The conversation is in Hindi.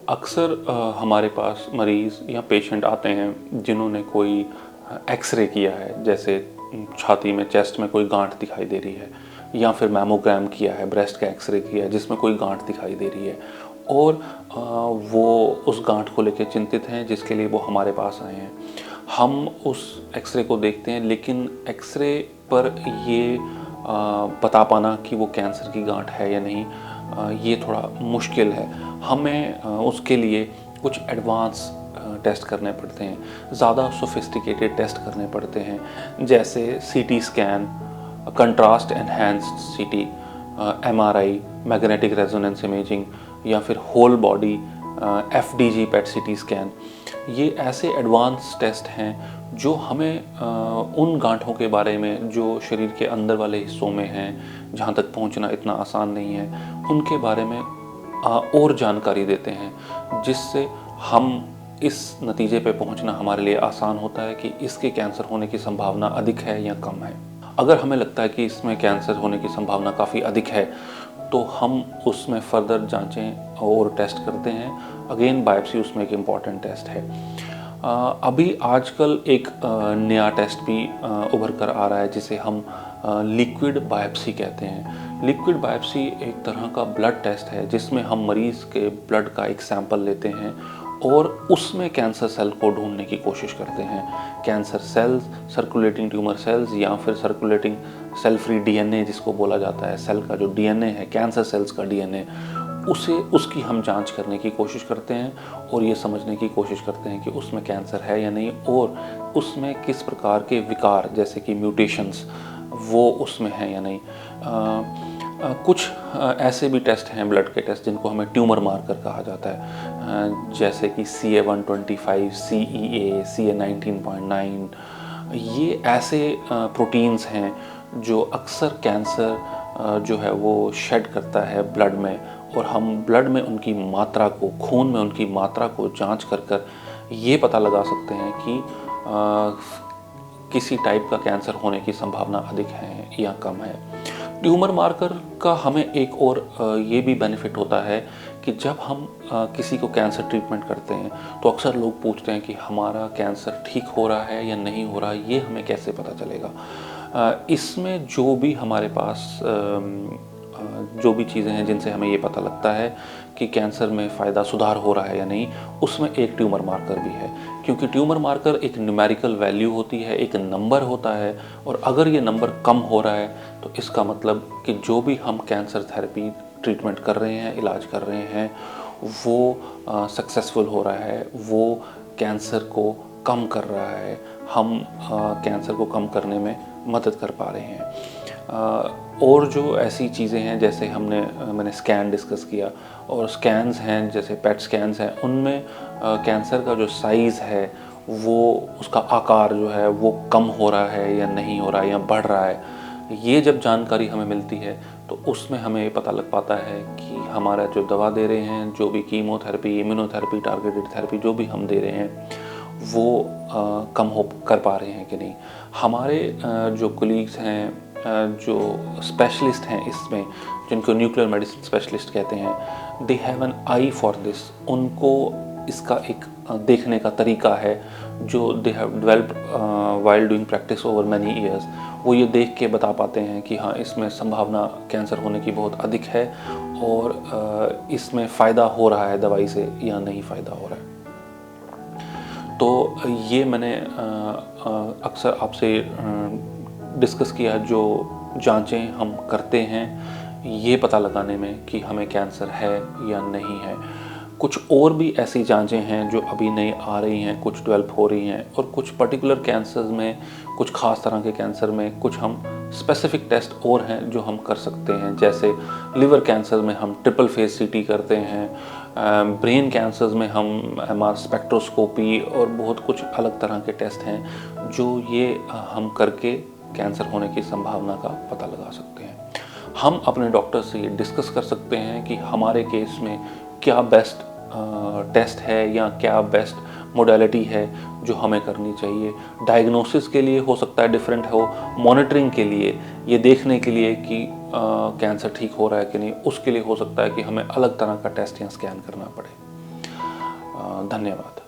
अक्सर हमारे पास मरीज़ या पेशेंट आते हैं जिन्होंने कोई एक्सरे किया है, जैसे छाती में, चेस्ट में कोई गांठ दिखाई दे रही है, या फिर मैमोग्राम किया है, ब्रेस्ट का एक्सरे किया है जिसमें कोई गांठ दिखाई दे रही है, और वो उस गांठ को लेकर चिंतित हैं जिसके लिए वो हमारे पास आए हैं। हम उस एक्सरे को देखते हैं, लेकिन एक्सरे पर ये बता पाना कि वो कैंसर की गांठ है या नहीं, ये थोड़ा मुश्किल है। हमें उसके लिए कुछ एडवांस टेस्ट करने पड़ते हैं, ज़्यादा सोफिस्टिकेटेड टेस्ट करने पड़ते हैं, जैसे सीटी स्कैन, कंट्रास्ट एनहांस्ड सीटी, एमआरआई, मैग्नेटिक रेजोनेंस इमेजिंग, या फिर होल बॉडी एफडीजी पेट सीटी स्कैन। ये ऐसे एडवांस टेस्ट हैं जो हमें उन गांठों के बारे में जो शरीर के अंदर वाले हिस्सों में हैं, जहाँ तक पहुँचना इतना आसान नहीं है, उनके बारे में और जानकारी देते हैं, जिससे हम इस नतीजे पे पहुंचना हमारे लिए आसान होता है कि इसके कैंसर होने की संभावना अधिक है या कम है। अगर हमें लगता है कि इसमें कैंसर होने की संभावना काफ़ी अधिक है, तो हम उसमें फर्दर जांचें और टेस्ट करते हैं। अगेन बायोप्सी उसमें एक इम्पॉर्टेंट टेस्ट है। अभी आजकल एक नया टेस्ट भी उभर कर आ रहा है जिसे हम लिक्विड बायोप्सी कहते हैं। लिक्विड बायोप्सी एक तरह का ब्लड टेस्ट है जिसमें हम मरीज़ के ब्लड का एक सैंपल लेते हैं और उसमें कैंसर सेल को ढूंढने की कोशिश करते हैं। Cancer cells, circulating tumour cells, या फिर सर्कुलेटिंग सेल फ्री डीएनए जिसको बोला जाता है। सेल का जो डीएनए है, कैंसर सेल्स का डीएनए, उसकी हम जांच करने की कोशिश करते हैं और ये समझने की कोशिश करते हैं कि उसमें कैंसर है या नहीं, और उसमें किस प्रकार के विकार जैसे कि म्यूटेशंस वो उसमें हैं या नहीं। कुछ ऐसे भी टेस्ट हैं, ब्लड के टेस्ट, जिनको हमें ट्यूमर मार्कर कहा जाता है, जैसे कि CA-125, CEA, CA-19.9। ये ऐसे प्रोटीन्स हैं जो अक्सर कैंसर जो है वो शेड करता है ब्लड में, और हम ब्लड में उनकी मात्रा को, खून में उनकी मात्रा को जांच कर ये पता लगा सकते हैं कि किसी टाइप का कैंसर होने की संभावना अधिक है या कम है। ट्यूमर मार्कर का हमें एक और ये भी बेनिफिट होता है कि जब हम किसी को कैंसर ट्रीटमेंट करते हैं तो अक्सर लोग पूछते हैं कि हमारा कैंसर ठीक हो रहा है या नहीं हो रहा, ये हमें कैसे पता चलेगा। इसमें जो भी हमारे पास जो भी चीज़ें हैं जिनसे हमें ये पता लगता है कि कैंसर में फ़ायदा, सुधार हो रहा है या नहीं, उसमें एक ट्यूमर मार्कर भी है। क्योंकि ट्यूमर मार्कर एक न्यूमेरिकल वैल्यू होती है, एक नंबर होता है, और अगर ये नंबर कम हो रहा है तो इसका मतलब कि जो भी हम कैंसर थेरेपी ट्रीटमेंट कर रहे हैं, इलाज कर रहे हैं, वो सक्सेसफुल हो रहा है, वो कैंसर को कम कर रहा है, हम कैंसर को कम करने में मदद कर पा रहे हैं। और जो ऐसी चीज़ें हैं, जैसे मैंने स्कैन डिस्कस किया, और स्कैन्स हैं जैसे पेट स्कैन्स हैं, उनमें कैंसर का जो साइज़ है, वो उसका आकार जो है वो कम हो रहा है या नहीं हो रहा है या बढ़ रहा है, ये जब जानकारी हमें मिलती है तो उसमें हमें ये पता लग पाता है कि हमारा जो दवा दे रहे हैं, जो भी कीमोथेरेपी, इम्यूनोथेरेपी, टारगेटेड थेरेपी जो भी हम दे रहे हैं, वो कम हो कर पा रहे हैं कि नहीं। हमारे जो कोलीग्स हैं, जो स्पेशलिस्ट हैं इसमें, जिनको न्यूक्लियर मेडिसिन स्पेशलिस्ट कहते हैं, they have an I for this. उनको इसका एक देखने का तरीका है जो they have developed while doing practice over many years. वो ये देख के बता पाते हैं कि हाँ, इसमें संभावना कैंसर होने की बहुत अधिक है, और इसमें फ़ायदा हो रहा है दवाई से या नहीं फ़ायदा हो रहा है। तो ये मैंने अक्सर आपसे डिस्कस किया, जो जांचें हम करते हैं ये पता लगाने में कि हमें कैंसर है या नहीं है। कुछ और भी ऐसी जांचें हैं जो अभी नई आ रही हैं, कुछ डेवलप हो रही हैं, और कुछ पर्टिकुलर कैंसर्स में, कुछ खास तरह के कैंसर में कुछ हम स्पेसिफिक टेस्ट और हैं जो हम कर सकते हैं। जैसे लिवर कैंसर में हम ट्रिपल फेस सीटी करते हैं, ब्रेन कैंसर्स में हम MR स्पेक्ट्रोस्कोपी, और बहुत कुछ अलग तरह के टेस्ट हैं जो ये हम करके कैंसर होने की संभावना का पता लगा सकते हैं। हम अपने डॉक्टर से ये डिस्कस कर सकते हैं कि हमारे केस में क्या बेस्ट टेस्ट है या क्या बेस्ट मोडेलिटी है जो हमें करनी चाहिए। डायग्नोसिस के लिए हो सकता है डिफरेंट हो, मॉनिटरिंग के लिए, ये देखने के लिए कि कैंसर ठीक हो रहा है कि नहीं, उसके लिए हो सकता है कि हमें अलग तरह का टेस्ट या स्कैन करना पड़े। धन्यवाद।